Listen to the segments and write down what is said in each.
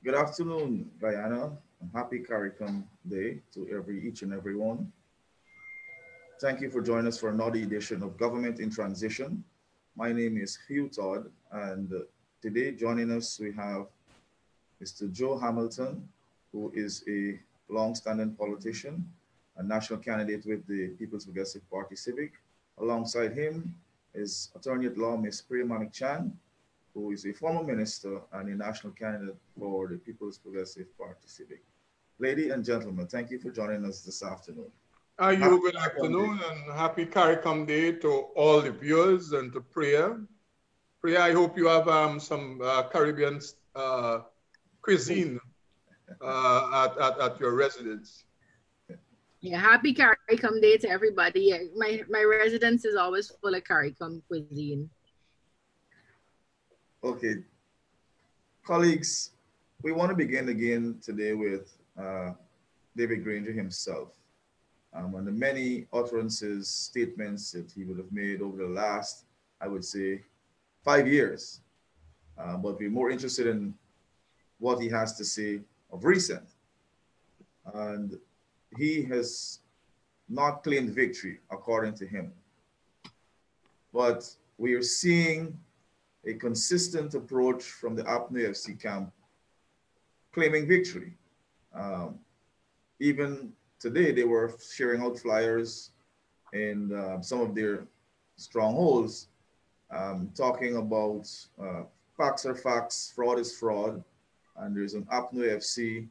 Good afternoon, Diana, and happy CARICOM Day to each and every one. Thank you for joining us for another edition of Government in Transition. My name is Hugh Todd, and today joining us we have Mr. Joe Hamilton, who is a long-standing politician, a national candidate with the People's Progressive Party Civic. Alongside him is Attorney at Law Ms. Priya Manickchand, who is a former minister and a national candidate for the People's Progressive Party Civic. Ladies and gentlemen, thank you for joining us this afternoon. You good afternoon and happy CARICOM Day to all the viewers and to Priya. Priya, I hope you have some Caribbean cuisine at your residence. Yeah, happy CARICOM Day to everybody. My residence is always full of CARICOM cuisine. Okay, colleagues, we want to begin again today with David Granger himself and the many utterances, statements that he would have made over the last, I would say, 5 years. But we're more interested in what he has to say of recent. And he has not claimed victory, according to him. But we are seeing a consistent approach from the APNU FC camp claiming victory. Even today, they were sharing out flyers in some of their strongholds, talking about facts are facts, fraud is fraud, and there's an APNU FC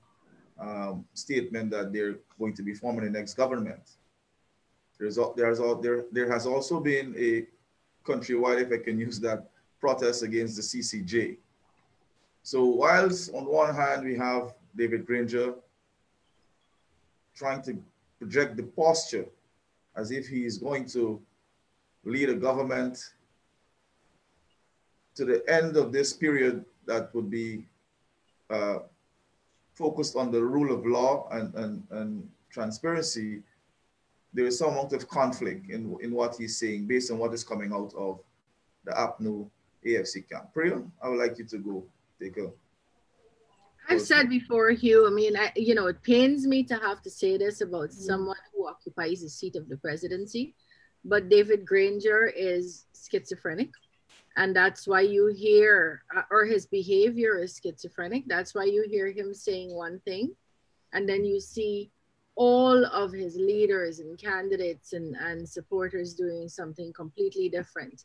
statement that they're going to be forming the next government. There has also been a countrywide, if I can use that, protest against the CCJ. So whilst on one hand we have David Granger trying to project the posture as if he is going to lead a government to the end of this period that would be focused on the rule of law and transparency, there is some amount of conflict in what he's saying based on what is coming out of the APNU AFC camp. Priya, I would like you to go take a... I've said before, Hugh, I mean, it pains me to have to say this about someone who occupies the seat of the presidency, but David Granger is schizophrenic. And that's why you hear, or his behavior is schizophrenic. That's why you hear him saying one thing, and then you see all of his leaders and candidates and supporters doing something completely different.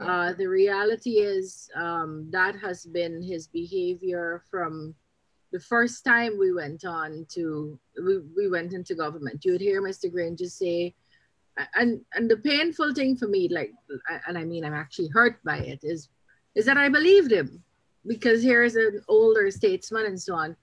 The reality is that has been his behavior from the first time we went into government. You would hear Mr. Granger say, and the painful thing for me, and I mean, I'm actually hurt by it, is that I believed him, because here's an older statesman and so on.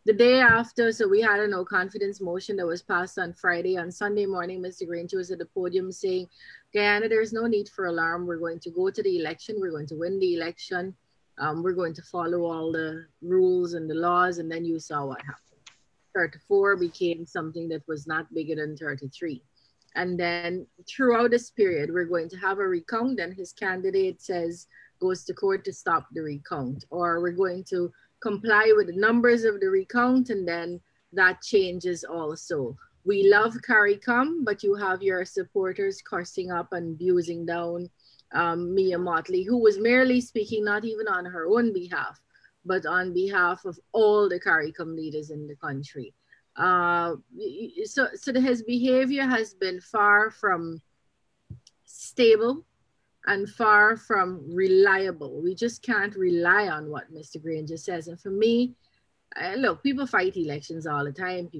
The day after, so we had a no confidence motion that was passed on Friday. On Sunday morning, Mr. Granger was at the podium saying, Guyana, there's no need for alarm. We're going to go to the election. We're going to win the election. We're going to follow all the rules and the laws. And then you saw what happened. 34 became something that was not bigger than 33. And then throughout this period, we're going to have a recount. And his candidate goes to court to stop the recount. Or we're going to comply with the numbers of the recount, and then that changes also. We love CARICOM, but you have your supporters cursing up and abusing down Mia Motley, who was merely speaking not even on her own behalf, but on behalf of all the CARICOM leaders in the country. So his behavior has been far from stable and far from reliable. We just can't rely on what Mr. Granger says. And for me, look, people fight elections all the time.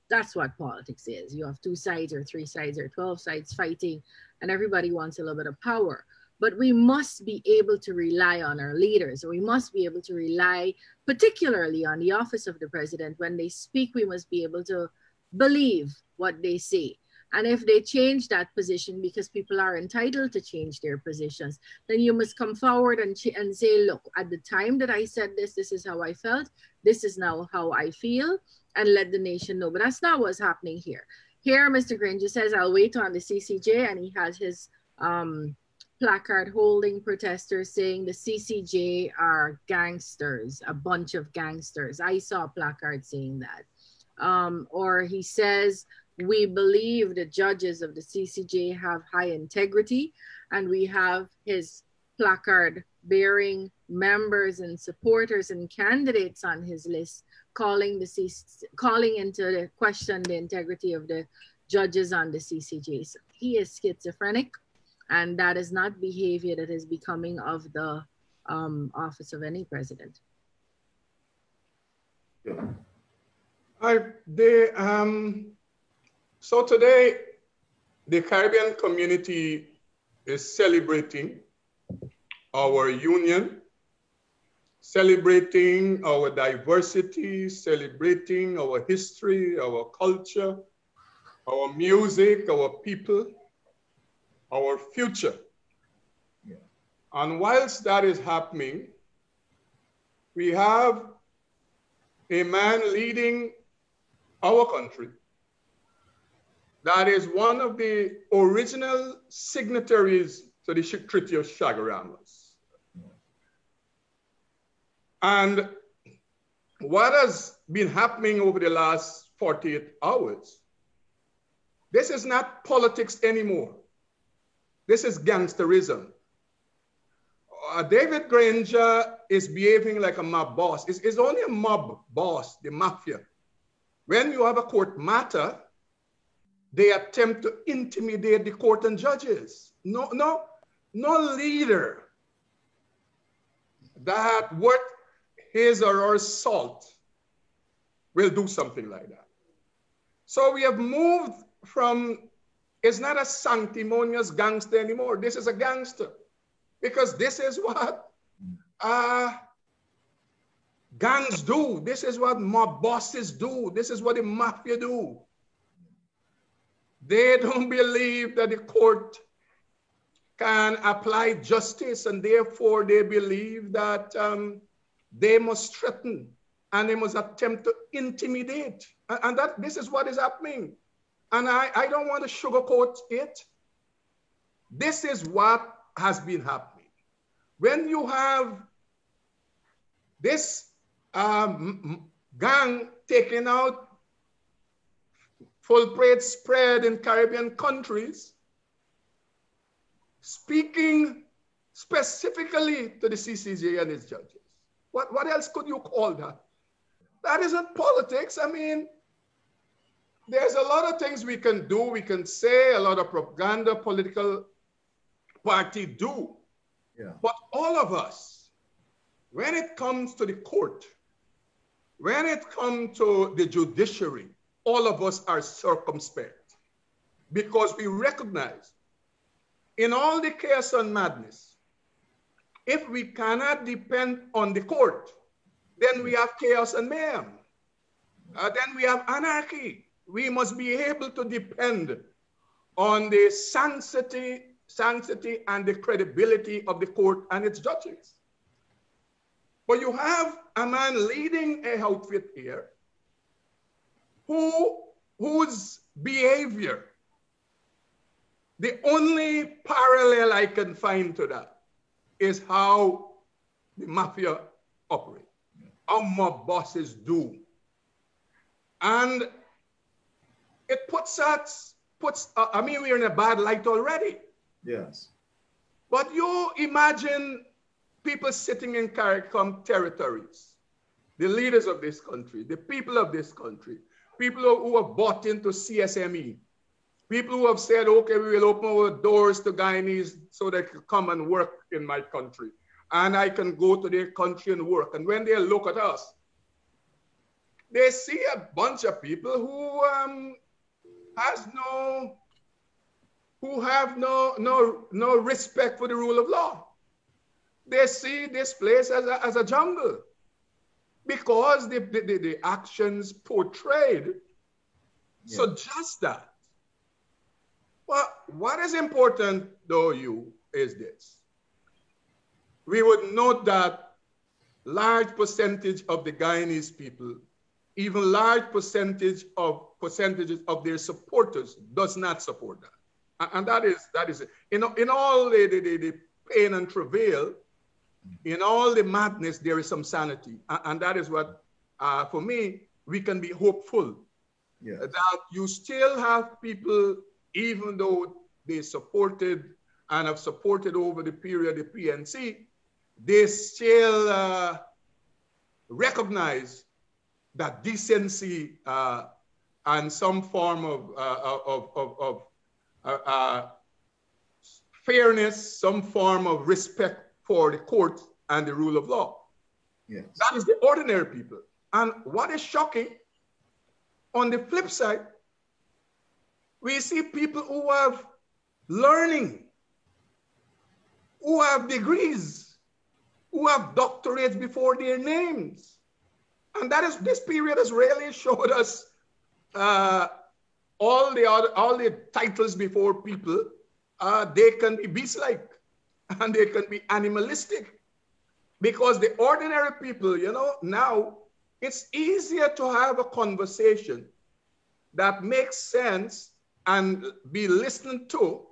That's what politics is. You have 2 sides or 3 sides or 12 sides fighting, and everybody wants a little bit of power. But we must be able to rely on our leaders. We must be able to rely particularly on the office of the president. When they speak, we must be able to believe what they say. And if they change that position, because people are entitled to change their positions, then you must come forward and say, look, at the time that I said this, this is how I felt. This is now how I feel, and let the nation know. But that's not what's happening here. Here, Mr. Granger says, I'll wait on the CCJ, and he has his placard holding protesters saying the CCJ are gangsters, a bunch of gangsters. I saw a placard saying that. Or he says, we believe the judges of the CCJ have high integrity, and we have his placard bearing members and supporters and candidates on his list calling into question the integrity of the judges on the CCJ. So he is schizophrenic, and that is not behavior that is becoming of the office of any president. Yeah. So today, the Caribbean community is celebrating our union, celebrating our diversity, celebrating our history, our culture, our music, our people, our future. Yeah. And whilst that is happening, we have a man leading our country that is one of the original signatories to the Treaty of Chaguaramas. And what has been happening over the last 48 hours, this is not politics anymore. This is gangsterism. David Granger is behaving like a mob boss. It's only a mob boss, the mafia. When you have a court matter, they attempt to intimidate the court and judges. No leader that worth his or her salt will do something like that. So we have moved from, it's not a sanctimonious gangster anymore. This is a gangster, because this is what gangs do. This is what mob bosses do. This is what the mafia do. They don't believe that the court can apply justice, and therefore they believe that they must threaten and they must attempt to intimidate. And that this is what is happening. And I don't want to sugarcoat it. This is what has been happening. When you have this gang taking out full plate spread in Caribbean countries, speaking specifically to the CCJ and its judges. What else could you call that? That isn't politics. I mean, there's a lot of things we can do. We can say a lot of propaganda political party do. Yeah. But all of us, when it comes to the court, when it comes to the judiciary, all of us are circumspect, because we recognize in all the chaos and madness, if we cannot depend on the court, then we have chaos and mayhem. Then we have anarchy. We must be able to depend on the sanctity and the credibility of the court and its judges. But you have a man leading a outfit here whose behavior, the only parallel I can find to that is how the mafia operate, how mob bosses do. And it I mean, we're in a bad light already. Yes. But you imagine people sitting in CARICOM territories, the leaders of this country, the people of this country, people who have bought into CSME, people who have said, okay, we will open our doors to Guyanese so they can come and work in my country. And I can go to their country and work. And when they look at us, they see a bunch of people who have no respect for the rule of law. They see this place as a jungle, because the actions portrayed suggest that. Well, what is important, though, is this. We would note that large percentage of the Guyanese people, even large percentages of their supporters, does not support that. And that is it. In all the pain and travail, in all the madness, there is some sanity. And that is what, for me, we can be hopeful. Yes. That you still have people, even though they supported and have supported over the period the PNC, they still recognize that decency and some form of fairness, some form of respect for the court and the rule of law. Yes. That is the ordinary people. And what is shocking, on the flip side, we see people who have learning, who have degrees, who have doctorates before their names. And that is, this period has really showed us all the titles before people, they can be beast-like and they can be animalistic, because the ordinary people, you know, now it's easier to have a conversation that makes sense and be listened to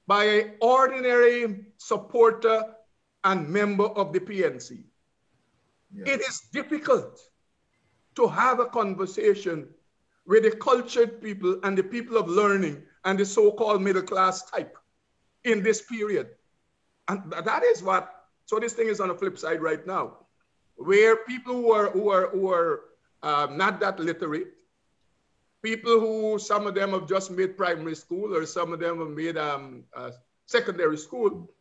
by an ordinary supporter and member of the PNC. Yes. It is difficult to have a conversation with the cultured people and the people of learning and the so-called middle class type in this period. And that is what, so this thing is on the flip side right now, where people who are not that literate, people who, some of them have just made primary school or some of them have made secondary school,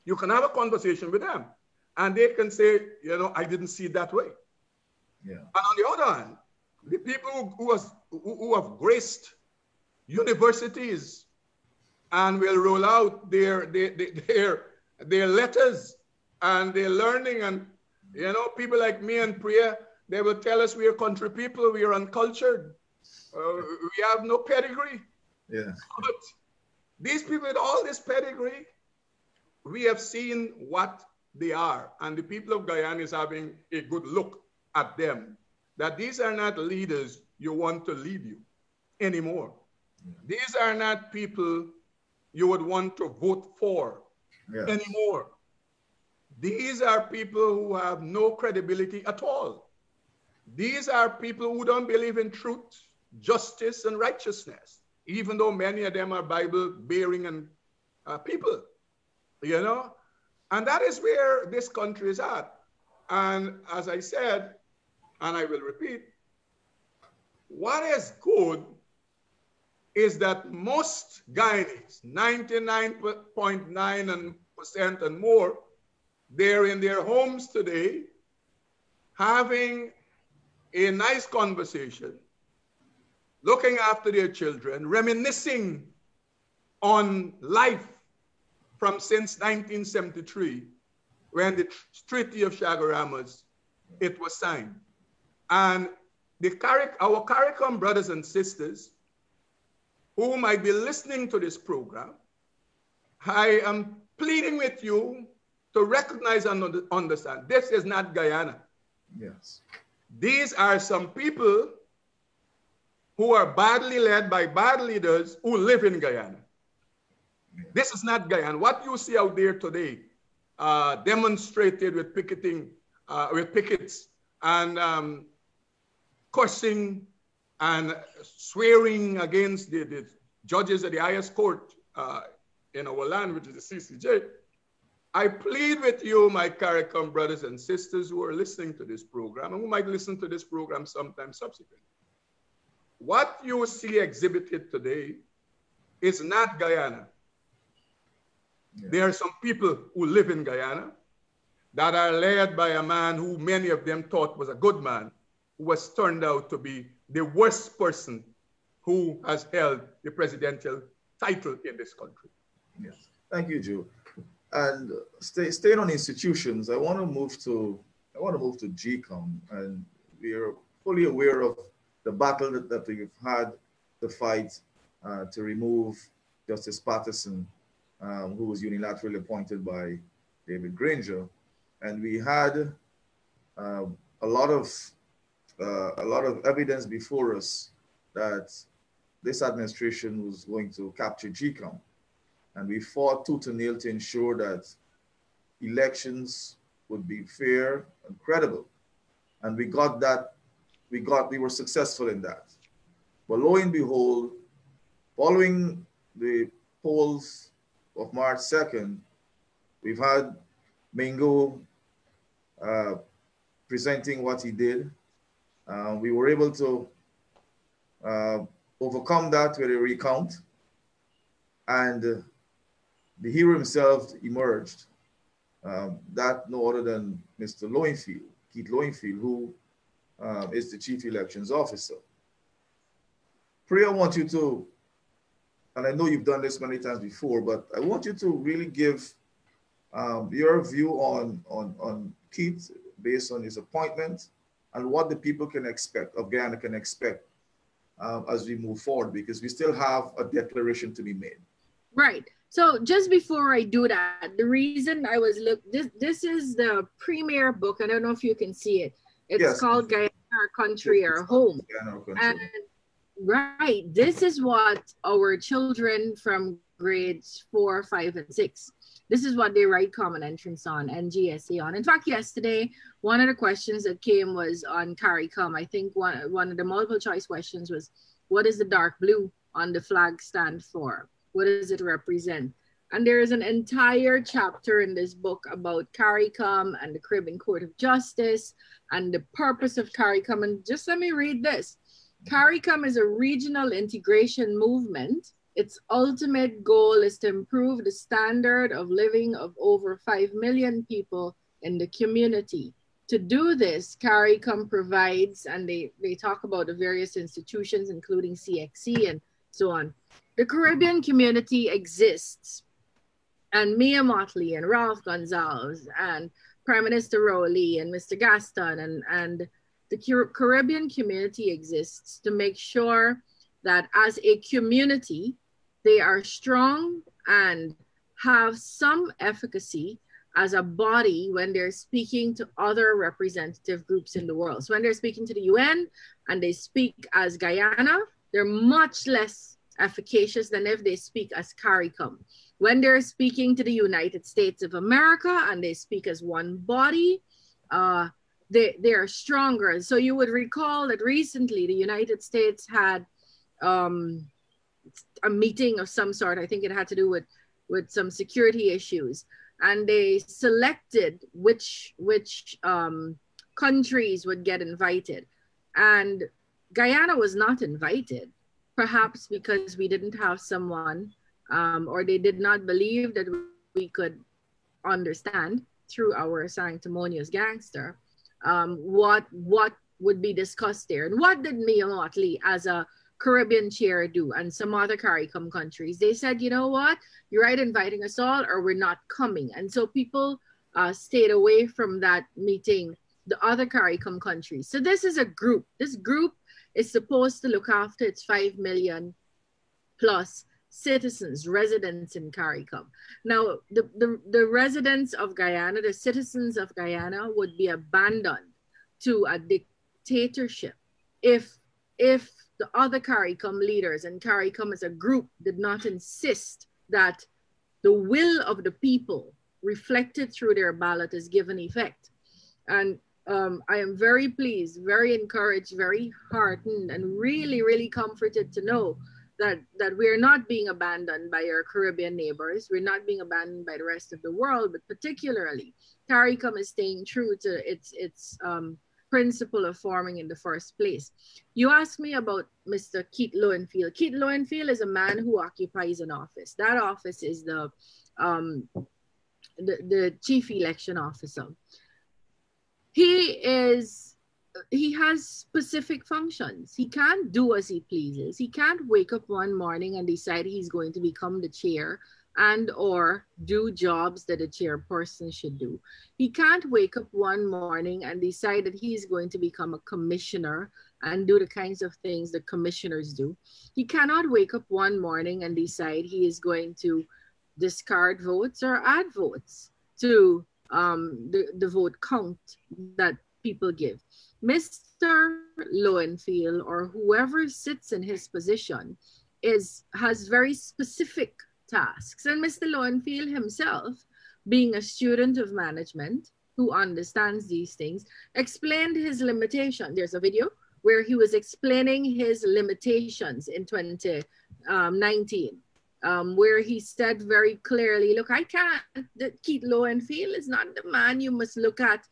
you can have a conversation with them and they can say, you know, I didn't see it that way. Yeah. And on the other hand, the people who have graced universities and will roll out their letters and their learning, and you know, people like me and Priya, they will tell us we are country people, we are uncultured, we have no pedigree. Yeah. But these people with all this pedigree, we have seen what they are, and the people of Guyana is having a good look at them, that these are not leaders you want to lead you anymore. Yeah. These are not people you would want to vote for anymore. These are people who have no credibility at all. These are people who don't believe in truth, justice, and righteousness, even though many of them are Bible-bearing and people, you know? And that is where this country is at. And as I said, and I will repeat, what is good is that most Guyanese, 99.9% and more, they're in their homes today having a nice conversation, looking after their children, reminiscing on life from since 1973, when the Treaty of Chaguaramas, it was signed. And our CARICOM brothers and sisters who might be listening to this program, I am pleading with you to recognize and understand, this is not Guyana. Yes. These are some people who are badly led by bad leaders who live in Guyana. Yes. This is not Guyana. What you see out there today, demonstrated with picketing, with pickets and cursing and swearing against the judges of the highest court in our land, which is the CCJ. I plead with you, my CARICOM brothers and sisters who are listening to this program and who might listen to this program sometime subsequent. What you see exhibited today is not Guyana. Yeah. There are some people who live in Guyana that are led by a man who many of them thought was a good man, who was turned out to be the worst person who has held the presidential title in this country. Yes, thank you, Joe. And staying on institutions, I want to move to GCOM, and we are fully aware of the battle that we've had to fight to remove Justice Patterson, who was unilaterally appointed by David Granger, and we had a lot of evidence before us that this administration was going to capture GCOM. And we fought tooth and nail to ensure that elections would be fair and credible. And we got that, we were successful in that. But lo and behold, following the polls of March 2nd, we've had Mingo presenting what he did. We were able to overcome that with a recount, and the hero himself emerged. That no other than Mr. Lowenfield, Keith Lowenfield, who is the Chief Elections Officer. Priya, I want you to, and I know you've done this many times before, but I want you to really give your view on Keith based on his appointment and what the people can expect, of Guyana can expect as we move forward, because we still have a declaration to be made. Right. So just before I do that, the reason I was this is the premier book. I don't know if you can see it. It's called Guyana, Our Country, Our Home. And right, this is what our children from grades 4, 5, and 6, this is what they write common entrance on, NGSA on. In fact, yesterday, one of the questions that came was on CARICOM. I think one of the multiple choice questions was, what does the dark blue on the flag stand for? What does it represent? And there is an entire chapter in this book about CARICOM and the Caribbean Court of Justice and the purpose of CARICOM. And just let me read this. CARICOM is a regional integration movement. Its ultimate goal is to improve the standard of living of over 5 million people in the community. To do this, CARICOM provides, and they talk about the various institutions, including CXC and so on. The Caribbean community exists, and Mia Motley and Ralph Gonzalez and Prime Minister Rowley and Mr. Gaston and the Caribbean community exists to make sure that as a community, they are strong and have some efficacy as a body when they're speaking to other representative groups in the world. So when they're speaking to the UN and they speak as Guyana, they're much less efficacious than if they speak as CARICOM. When they're speaking to the United States of America and they speak as one body, they are stronger. So you would recall that recently the United States had a meeting of some sort. I think it had to do with some security issues, and they selected which countries would get invited, and Guyana was not invited, perhaps because we didn't have someone or they did not believe that we could understand through our sanctimonious gangster what would be discussed there. And what did Mia Motley as a Caribbean chair do, and some other CARICOM countries? They said, you know what, you're either inviting us all or we're not coming. And so people stayed away from that meeting, the other CARICOM countries. So this is a group. This group is supposed to look after its 5 million plus citizens, residents in CARICOM. Now, the residents of Guyana, the citizens of Guyana would be abandoned to a dictatorship if the other CARICOM leaders and CARICOM as a group did not insist that the will of the people reflected through their ballot is given effect. And I am very pleased, very encouraged, very heartened, and really, really comforted to know that we're not being abandoned by our Caribbean neighbors. We're not being abandoned by the rest of the world, but particularly CARICOM is staying true to its principle of forming in the first place. You asked me about Mr. Keith Lowenfield. Keith Lowenfield is a man who occupies an office. That office is the chief election officer. He has specific functions. He can't do as he pleases. He can't wake up one morning and decide he's going to become the chair and or do jobs that a chairperson should do. He can't wake up one morning and decide that he's going to become a commissioner and do the kinds of things that commissioners do. He cannot wake up one morning and decide he is going to discard votes or add votes to the vote count that people give. Mr. Lowenfield, or whoever sits in his position, has very specific tasks. And Mr. Lowenfield himself, being a student of management who understands these things, explained his limitation. There's a video where he was explaining his limitations in 2019, where he said very clearly, look, I can't, Keith Lowenfield is not the man you must look at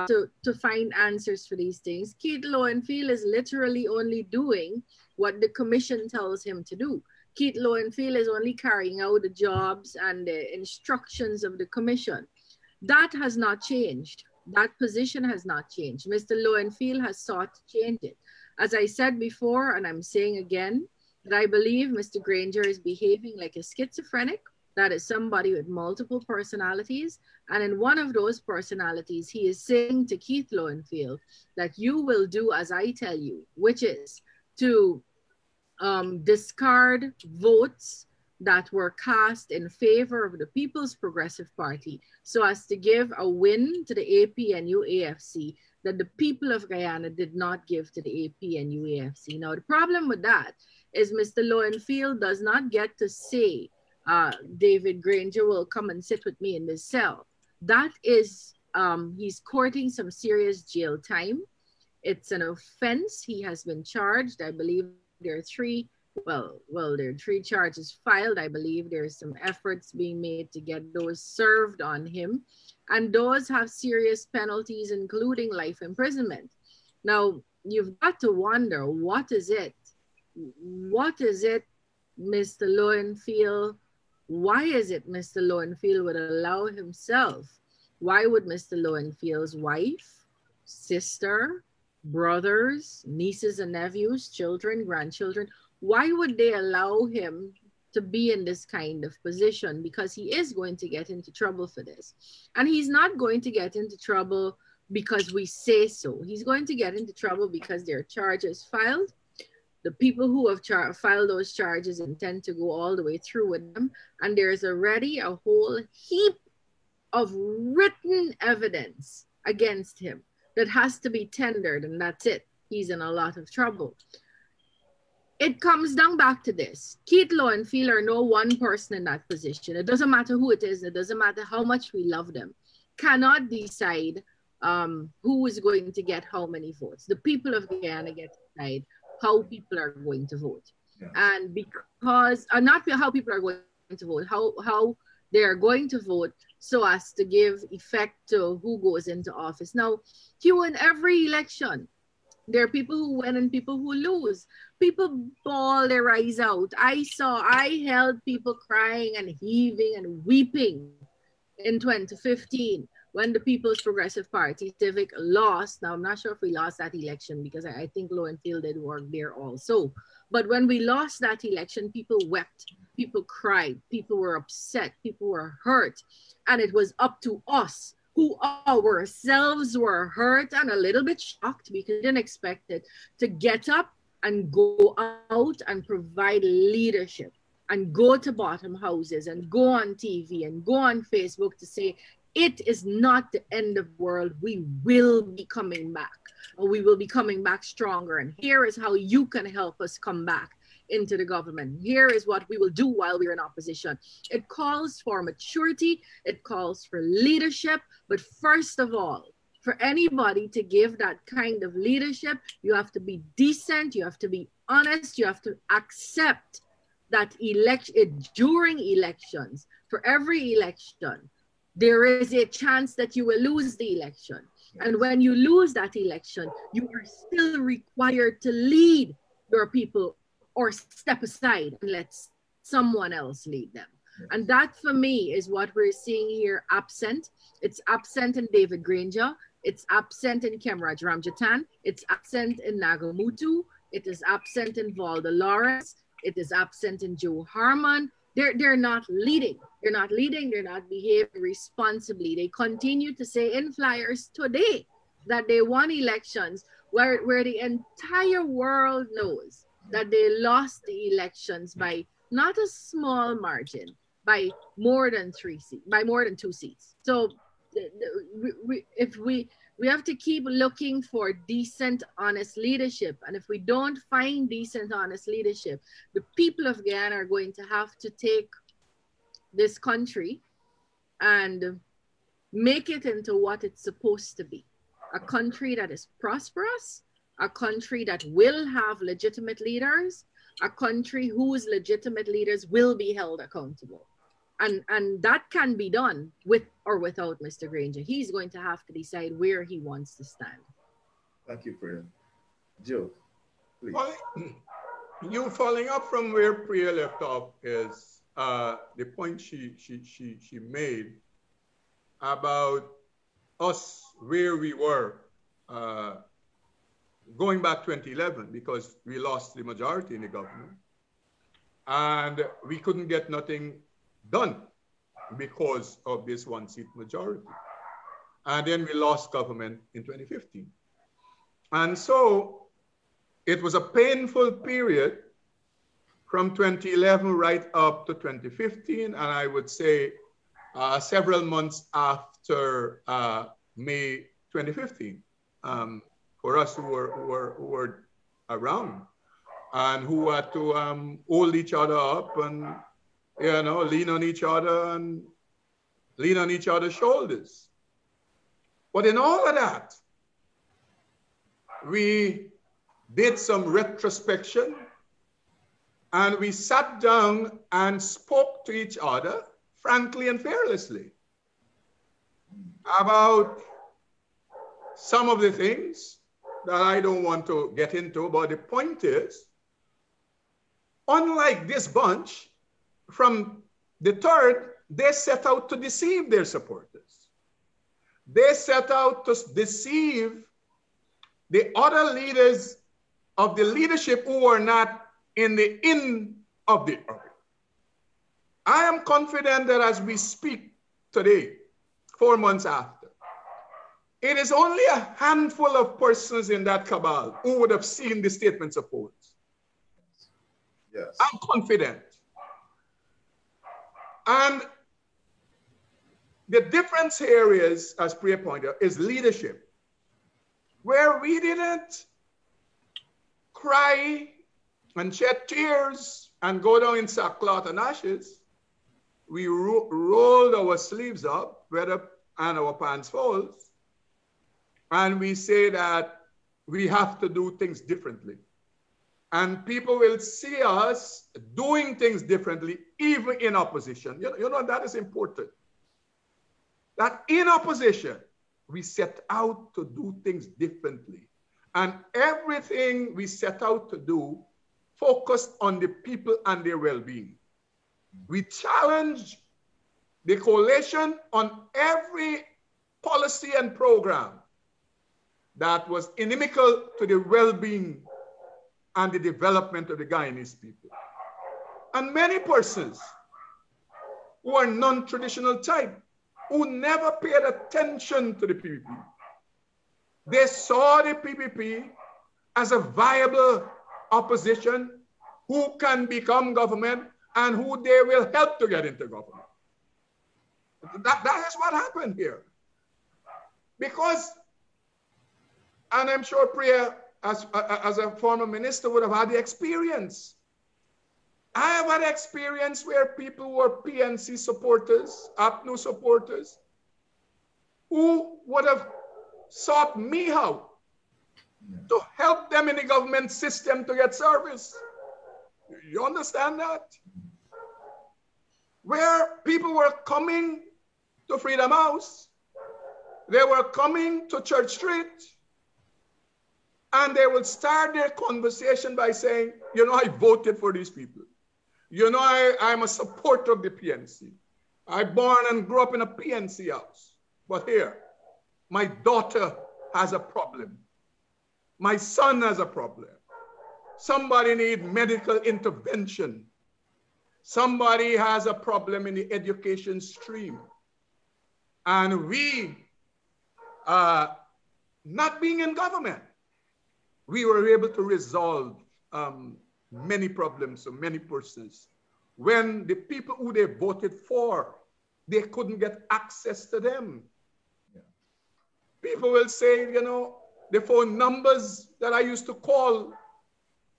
to find answers for these things. Keith Lowenfield is literally only doing what the commission tells him to do. Keith Lowenfield is only carrying out the jobs and the instructions of the commission. That has not changed. That position has not changed. Mr. Lowenfield has sought to change it. As I said before, and I'm saying again, that I believe Mr. Granger is behaving like a schizophrenic. That is somebody with multiple personalities. And in one of those personalities, he is saying to Keith Lowenfield that you will do as I tell you, which is to discard votes that were cast in favor of the People's Progressive Party so as to give a win to the APNU AFC that the people of Guyana did not give to the APNU AFC. Now, the problem with that is Mr. Lowenfield does not get to say, David Granger will come and sit with me in this cell. That is, he's courting some serious jail time. It's an offense. He has been charged. I believe there are three charges filed. I believe there's some efforts being made to get those served on him. And those have serious penalties, including life imprisonment. Now, you've got to wonder, what is it? What is it, Mr. Lowenfield? Why is it Mr. Lowenfield would allow himself? Why would Mr. Lowenfield's wife, sister, brothers, nieces and nephews, children, grandchildren, why would they allow him to be in this kind of position? Because he is going to get into trouble for this. And he's not going to get into trouble because we say so. He's going to get into trouble because there are charges filed. The people who have filed those charges intend to go all the way through with them. And there's already a whole heap of written evidence against him that has to be tendered, and that's it. He's in a lot of trouble. It comes down back to this. Keith Lowenfield are no one person in that position. It doesn't matter who it is. It doesn't matter how much we love them. Cannot decide who is going to get how many votes. The people of Guyana get to decide how people are going to vote. Yeah. And because, not how people are going to vote, how they are going to vote so as to give effect to who goes into office. Now, you in every election, there are people who win and people who lose. People bawl their eyes out. I held people crying and heaving and weeping in 2015 when the People's Progressive Party, Civic, lost. Now, I'm not sure if we lost that election because I think Lowenfield did work there also. But when we lost that election, people wept, people cried, people were upset, people were hurt. And it was up to us who ourselves were hurt and a little bit shocked because we didn't expect it, to get up and go out and provide leadership and go to bottom houses and go on TV and go on Facebook to say, it is not the end of the world. We will be coming back. Or we will be coming back stronger. And here is how you can help us come back into the government. Here is what we will do while we're in opposition. It calls for maturity. It calls for leadership. But first of all, for anybody to give that kind of leadership, you have to be decent. You have to be honest. You have to accept that during elections, for every election, there is a chance that you will lose the election. And when you lose that election, you are still required to lead your people or step aside and let someone else lead them. And that for me is what we're seeing here absent. It's absent in David Granger. It's absent in Kemraj Ramjatan. It's absent in Nagamutu. It is absent in Valda Lawrence. It is absent in Joe Harmon. They're not leading. They're not leading. They're not behaving responsibly. They continue to say in flyers today that they won elections where the entire world knows that they lost the elections by not a small margin, by more than 2 seats. So if We have to keep looking for decent, honest leadership. And if we don't find decent, honest leadership, the people of Guyana are going to have to take this country and make it into what it's supposed to be. A country that is prosperous, a country that will have legitimate leaders, a country whose legitimate leaders will be held accountable. And that can be done with or without Mr. Granger. He's going to have to decide where he wants to stand. Thank you, Priya. Joe, please. You following up from where Priya left off is the point she made about us where we were going back 2011, because we lost the majority in the government and we couldn't get nothing done because of this one-seat majority. And then we lost government in 2015. And so it was a painful period from 2011 right up to 2015. And I would say several months after May 2015, for us who were around and who had to hold each other up and, you know, lean on each other and lean on each other's shoulders. But in all of that, we did some retrospection and we sat down and spoke to each other frankly and fearlessly about some of the things that I don't want to get into, but the point is, unlike this bunch, from the third, they set out to deceive their supporters. They set out to deceive the other leaders of the leadership who are not in the in of the out. I am confident that as we speak today, 4 months after, it is only a handful of persons in that cabal who would have seen the statements of votes. Yes. I'm confident. And the difference here is, as Priya pointed out, is leadership. Where we didn't cry and shed tears and go down in sackcloth and ashes, we rolled our sleeves up, and our pants falls, and we say that we have to do things differently. And people will see us doing things differently, even in opposition. You know, that is important. That in opposition, we set out to do things differently. And everything we set out to do focused on the people and their well-being. We challenged the coalition on every policy and program that was inimical to the well-being and the development of the Guyanese people. And many persons who are non-traditional type, who never paid attention to the PPP, they saw the PPP as a viable opposition who can become government and who they will help to get into government. That is what happened here. Because, and I'm sure Priya, as a former minister, would have had the experience. I have had experience where people were PNC supporters, APNU supporters, who would have sought me out to help them in the government system to get service. You understand that? Where people were coming to Freedom House, they were coming to Church Street, and they would start their conversation by saying, you know, I voted for these people. You know, I'm a supporter of the PNC. I born and grew up in a PNC house. But here, my daughter has a problem. My son has a problem. Somebody needs medical intervention. Somebody has a problem in the education stream. And we, not being in government, we were able to resolve many problems for many persons. When the people who they voted for, they couldn't get access to them. People will say, you know, the phone numbers that I used to call,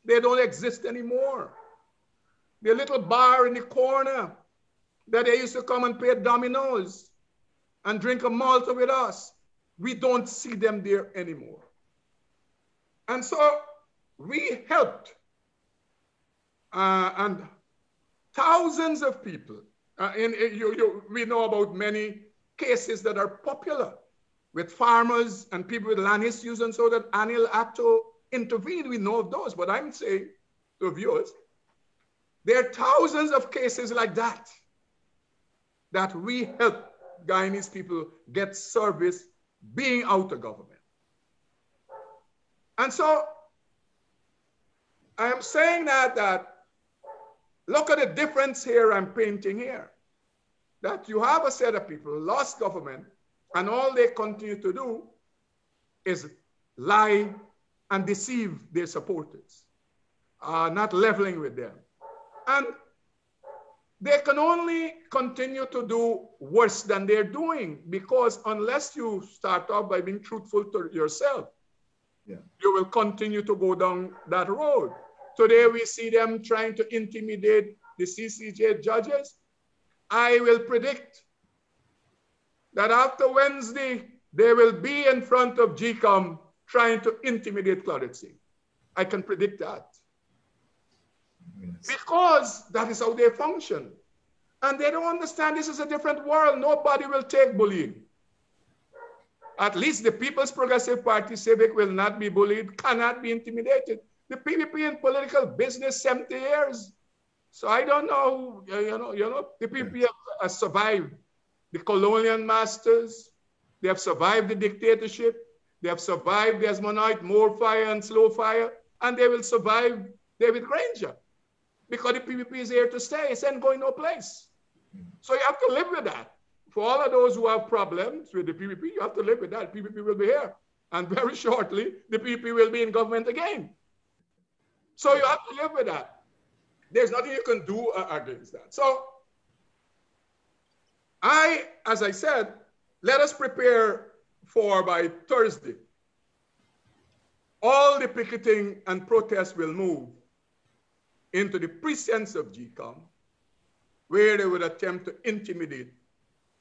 they don't exist anymore. The little bar in the corner that they used to come and play dominoes and drink a Malta with us, we don't see them there anymore. And so we helped, and thousands of people, we know about many cases that are popular with farmers and people with land issues, and so that ANIL had to intervene. We know of those, but I'm saying to viewers, there are thousands of cases like that that we help Guyanese people get service being out of government. And so I am saying that look at the difference here I'm painting here. That you have a set of people who lost government, and all they continue to do is lie and deceive their supporters, not leveling with them. And they can only continue to do worse than they're doing, because unless you start off by being truthful to yourself, you will continue to go down that road. Today we see them trying to intimidate the CCJ judges. I will predict that after Wednesday, they will be in front of GCOM trying to intimidate Claudette Singh. I can predict that. Yes. Because that is how they function. And they don't understand this is a different world. Nobody will take bullying. At least the People's Progressive Party Civic will not be bullied, cannot be intimidated. The PPP in political business 70 years. So I don't know, the PPP have survived the colonial masters. They have survived the dictatorship. They have survived the Esmonite, more fire and slow fire, and they will survive David Granger, because the PPP is here to stay. It's ain't going no place. So you have to live with that. For all of those who have problems with the PPP, you have to live with that. PPP will be here. And very shortly, the PPP will be in government again. So you have to live with that. There's nothing you can do against that. So as I said, let us prepare for by Thursday. All the picketing and protests will move into the precincts of GCOM, where they would attempt to intimidate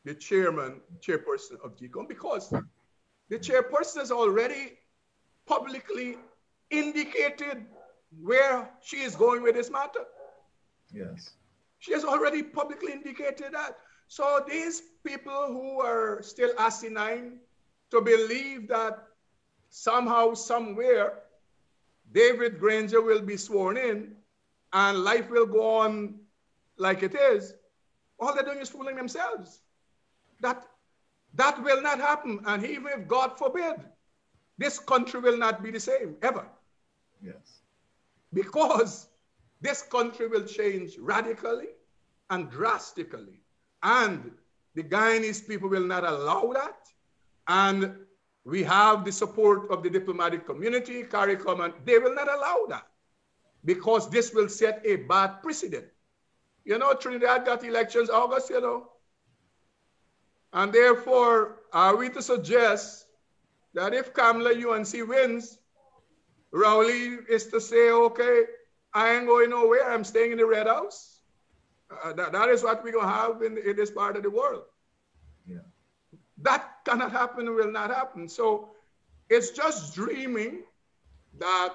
the chairperson of GCOM, because the chairperson has already publicly indicated where she is going with this matter. Yes. She has already publicly indicated that. So these people who are still asinine to believe that somehow, somewhere, David Granger will be sworn in and life will go on like it is, all they're doing is fooling themselves. That will not happen. And even if God forbid, this country will not be the same, ever. Yes. Because this country will change radically and drastically. And the Guyanese people will not allow that. And we have the support of the diplomatic community, CARICOM, and they will not allow that, because this will set a bad precedent. You know, Trinidad got elections August, you know. And therefore, are we to suggest that if Kamala UNC wins, Rowley is to say, okay, I ain't going nowhere, I'm staying in the Red House? That is what we're going to have in this part of the world. Yeah. That cannot happen and will not happen. So it's just dreaming that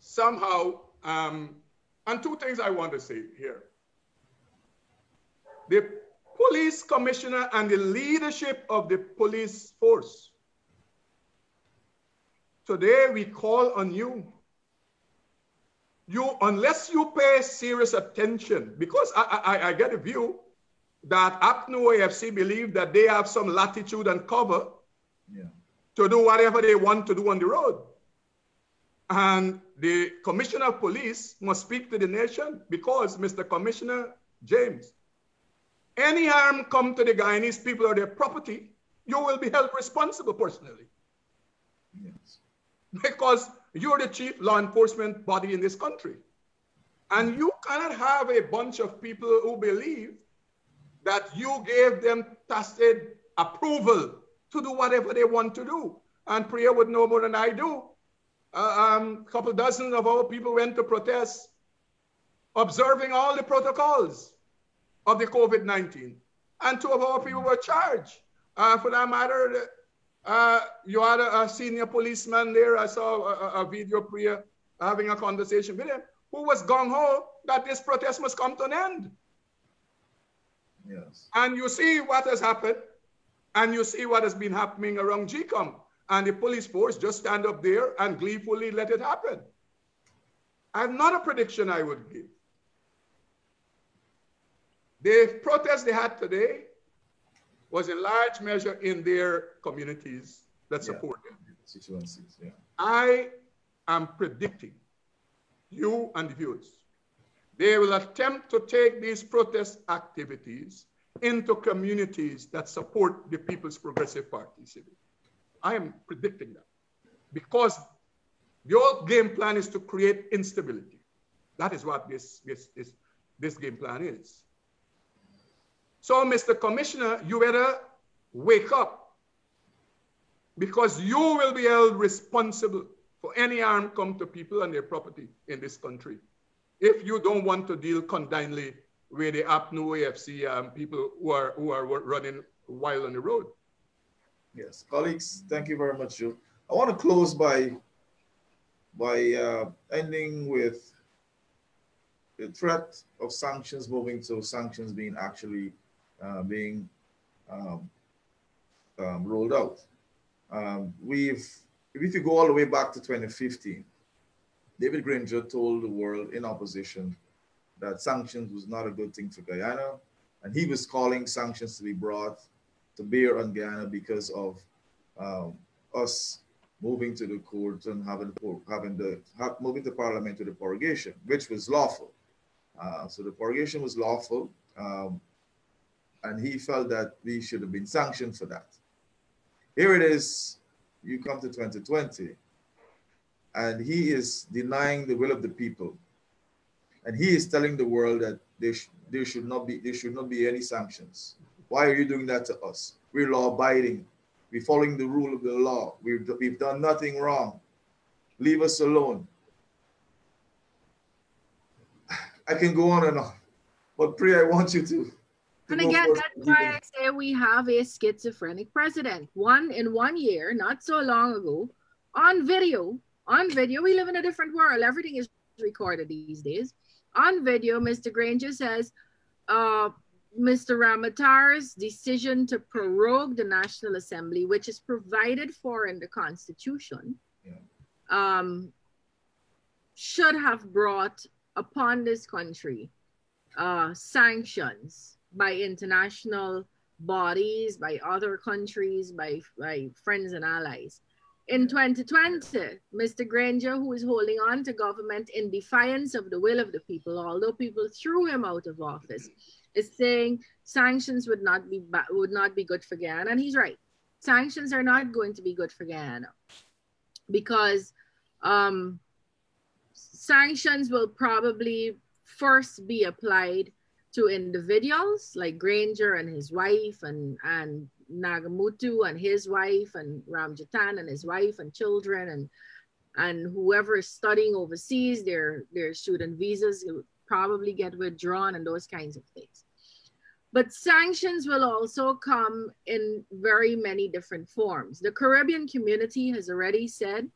somehow, and two things I want to say here. The police commissioner and the leadership of the police force, today we call on you. Unless you pay serious attention, because I get a view that APNU AFC believe that they have some latitude and cover to do whatever they want to do on the road. And the commissioner of police must speak to the nation, because, Mr. Commissioner James, any harm come to the Guyanese people or their property, you will be held responsible personally. Yes. Because you're the chief law enforcement body in this country. And you cannot have a bunch of people who believe that you gave them tacit approval to do whatever they want to do. And Priya would know more than I do. A couple dozen of our people went to protest, observing all the protocols of the COVID-19. And 2 of our people were charged. For that matter, you had a senior policeman there. I saw a video, Priya, having a conversation with him, who was gung-ho that this protest must come to an end. Yes. And you see what has happened, and you see what has been happening around GCOM. And the police force just stand up there and gleefully let it happen. I have not a prediction I would give. The protest they had today was in large measure in their communities that support them. Yeah. I am predicting, you and the viewers, they will attempt to take these protest activities into communities that support the People's Progressive Party. I am predicting that because the old game plan is to create instability. That is what this game plan is. So, Mr. Commissioner, you better wake up because you will be held responsible for any harm come to people and their property in this country if you don't want to deal condignly with the APNU AFC people who are running wild on the road. Yes, colleagues, thank you very much, Joe. I want to close by ending with the threat of sanctions moving to sanctions being actually rolled out. If you go all the way back to 2015, David Granger told the world in opposition that sanctions was not a good thing for Guyana, and he was calling sanctions to be brought to bear on Guyana because of us moving to the court and moving to Parliament to the prorogation, which was lawful. So the prorogation was lawful, and he felt that we should have been sanctioned for that. Here it is, you come to 2020, and he is denying the will of the people, and he is telling the world that there should not be any sanctions. Why are you doing that to us? We're law-abiding. We're following the rule of the law. We've done nothing wrong. Leave us alone. I can go on and on, but Priya, I want you to and again, that's why I say we have a schizophrenic president. In 1 year, not so long ago, on video, we live in a different world. Everything is recorded these days. On video, Mr. Granger says, Mr. Ramatar's decision to prorogue the National Assembly, which is provided for in the Constitution, should have brought upon this country sanctions by international bodies, by other countries, by friends and allies. In 2020, Mr. Granger, who is holding on to government in defiance of the will of the people, although people threw him out of office, is saying sanctions would not be good for Guyana. And he's right. Sanctions are not going to be good for Guyana because sanctions will probably first be applied to individuals like Granger and his wife and Nagamutu and his wife and Ramjatan and his wife and children and whoever is studying overseas, their student visas will probably get withdrawn and those kinds of things. But sanctions will also come in very many different forms. The Caribbean community has already said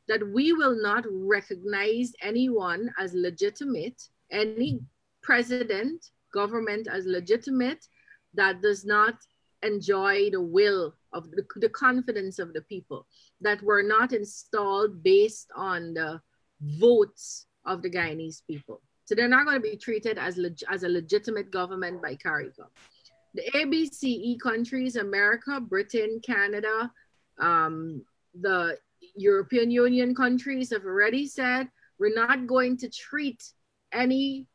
that we will not recognize anyone as legitimate, any president, government as legitimate that does not enjoy the will of the confidence of the people, that were not installed based on the votes of the Guyanese people. So they're not going to be treated as a legitimate government by CARICOM. The ABCE countries, America, Britain, Canada, the European Union countries have already said, we're not going to treat any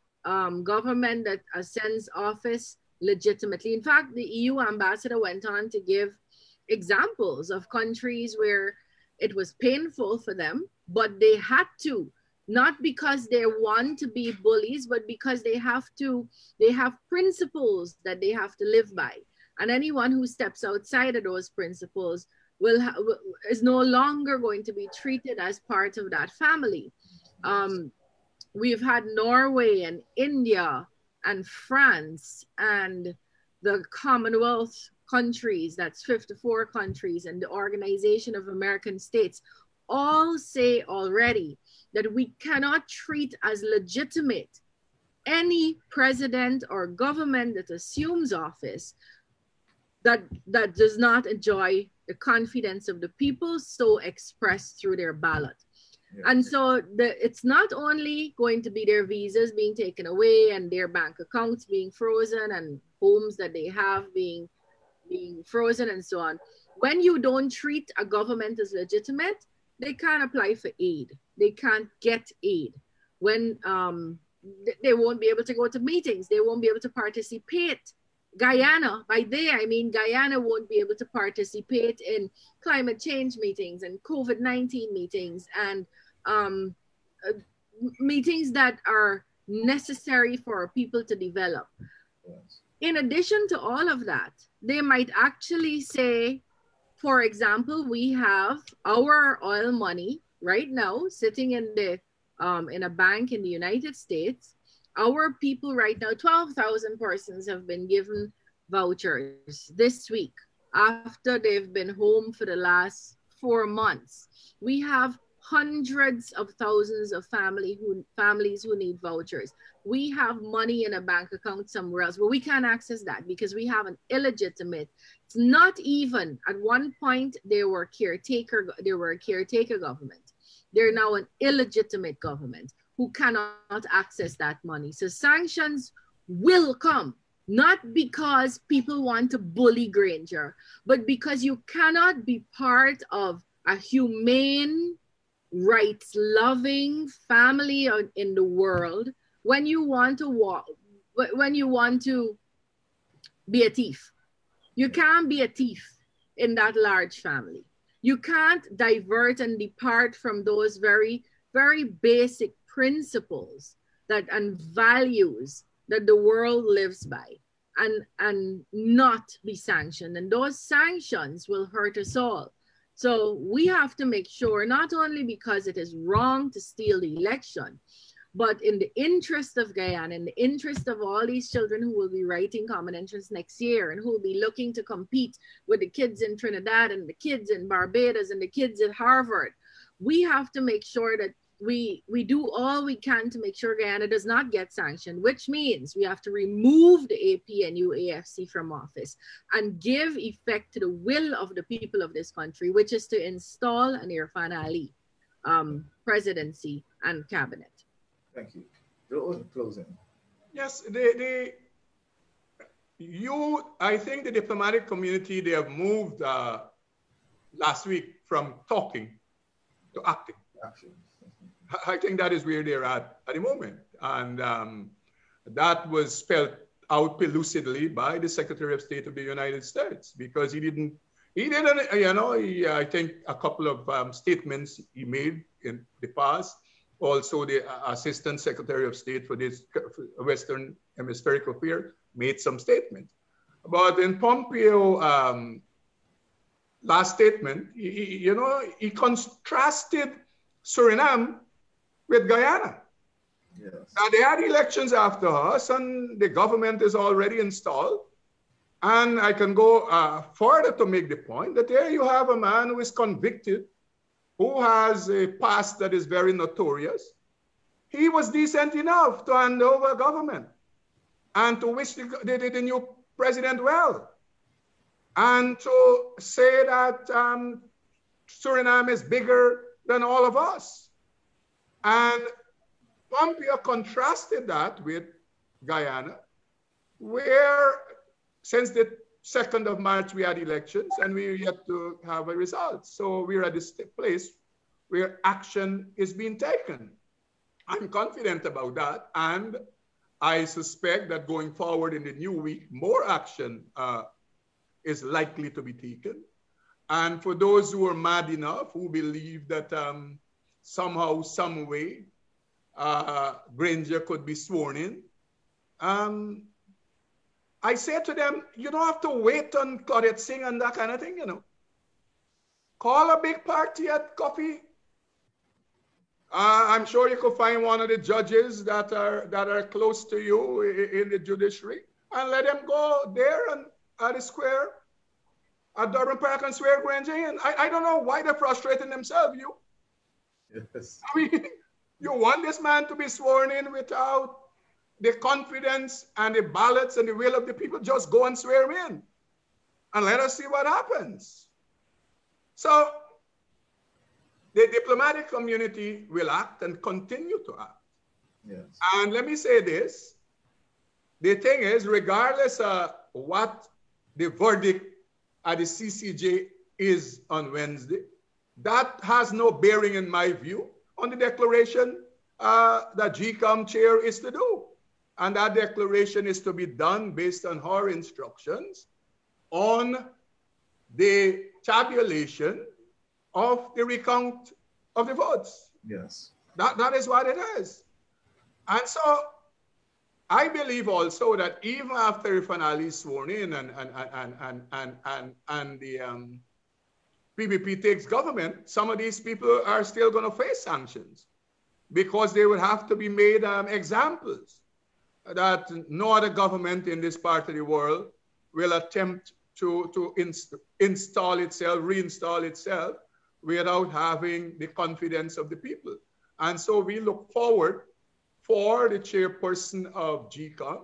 government that ascends office legitimately. In fact, the EU ambassador went on to give examples of countries where it was painful for them, but they had to, not because they want to be bullies, but because they have principles that they have to live by. And anyone who steps outside of those principles is no longer going to be treated as part of that family. We've had Norway and India and France and the Commonwealth countries, that's 54 countries, and the Organization of American States all say already that we cannot treat as legitimate any president or government that assumes office that does not enjoy the confidence of the people so expressed through their ballot. Yeah. And so it's not only going to be their visas being taken away and their bank accounts being frozen and homes that they have being frozen and so on. When you don't treat a government as legitimate, they can't apply for aid. They can't get aid. When they won't be able to go to meetings. They won't be able to participate. Guyana, by they, I mean Guyana won't be able to participate in climate change meetings and COVID-19 meetings and meetings that are necessary for people to develop. Yes. In addition to all of that, they might actually say, for example, we have our oil money right now sitting in a bank in the United States. Our people right now, 12,000 persons have been given vouchers this week after they've been home for the last 4 months. We have hundreds of thousands of families who need vouchers. We have money in a bank account somewhere else, but we can't access that because we have an illegitimate. It's not even at one point they were a caretaker government. They're now an illegitimate government who cannot access that money. So sanctions will come, not because people want to bully Granger, but because you cannot be part of a humane, rights-loving family in the world when you want to be a thief. You can't be a thief in that large family. You can't divert and depart from those very, very basic principles and values that the world lives by and not be sanctioned. And those sanctions will hurt us all. So we have to make sure, not only because it is wrong to steal the election, but in the interest of Guyana, in the interest of all these children who will be writing common entrance next year and who will be looking to compete with the kids in Trinidad and the kids in Barbados and the kids at Harvard, we have to make sure that we do all we can to make sure Guyana does not get sanctioned, which means we have to remove the APNU AFC from office and give effect to the will of the people of this country, which is to install an Irfan Ali presidency and cabinet. Thank you. Joe, closing. Yes, I think the diplomatic community, they have moved last week from talking to acting. Action. I think that is where they're at the moment. And that was spelled out lucidly by the Secretary of State of the United States, because he didn't, I think a couple of statements he made in the past. Also, the Assistant Secretary of State for this Western Hemispheric Affair made some statements. But in Pompeo last statement, he contrasted Suriname with Guyana. Yes. Now, they had elections after us, and the government is already installed. And I can go further to make the point that there you have a man who is convicted, who has a past that is very notorious. He was decent enough to hand over government and to wish the new president well. And to say that Suriname is bigger than all of us. And Pompeo contrasted that with Guyana, where since the 2nd of March we had elections and we're yet to have a result. So we're at this place where action is being taken. I'm confident about that. And I suspect that going forward in the new week, more action is likely to be taken. And for those who are mad enough, who believe that somehow, some way, Granger could be sworn in, I say to them, you don't have to wait on Claudette Singh and that kind of thing, you know. Call a big party at coffee. I'm sure you could find one of the judges that are close to you in the judiciary and let them go there and at the square, at Durban Park and swear Grange. And I don't know why they're frustrating themselves, you. Yes. I mean, you want this man to be sworn in without the confidence and the ballots and the will of the people. Just go and swear him in and let us see what happens. So the diplomatic community will act and continue to act. Yes. And let me say this. The thing is, regardless of what the verdict at the CCJ is on Wednesday, that has no bearing, in my view, on the declaration that GCOM chair is to do. And that declaration is to be done based on her instructions on the tabulation of the recount of the votes. Yes. That is what it is. And so I believe also that even after Fanali is sworn in and the PPP takes government, some of these people are still going to face sanctions because they would have to be made examples that no other government in this part of the world will attempt to install itself, reinstall itself without having the confidence of the people. And so we look forward for the chairperson of GCOM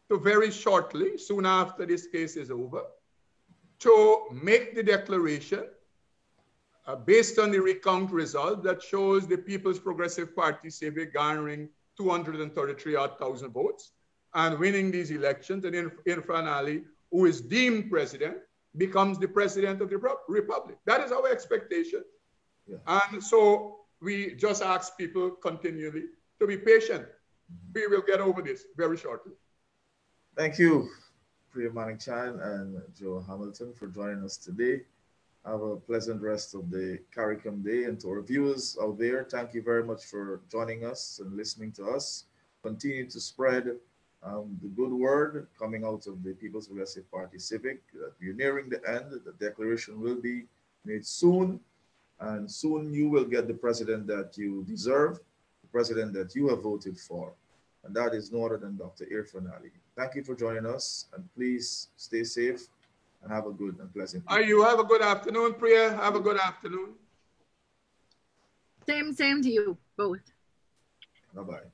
to very shortly, soon after this case is over, to make the declaration based on the recount result that shows the People's Progressive Party Civic garnering 233,000 votes and winning these elections. And Irfan Ali, who is deemed president, becomes the president of the republic. That is our expectation. Yeah. And so we just ask people continually to be patient. We will get over this very shortly. Thank you, Priya Manickchand and Joe Hamilton, for joining us today. Have a pleasant rest of the CARICOM day. And to our viewers out there, thank you very much for joining us and listening to us. Continue to spread the good word coming out of the People's Progressive Party Civic. We're nearing the end. The declaration will be made soon. And soon you will get the president that you deserve, the president that you have voted for. And that is no other than Dr. Irfan Ali. Thank you for joining us. And please stay safe and have a good and pleasant evening. You have a good afternoon, Priya. Have a good afternoon. Same to you both. Bye-bye.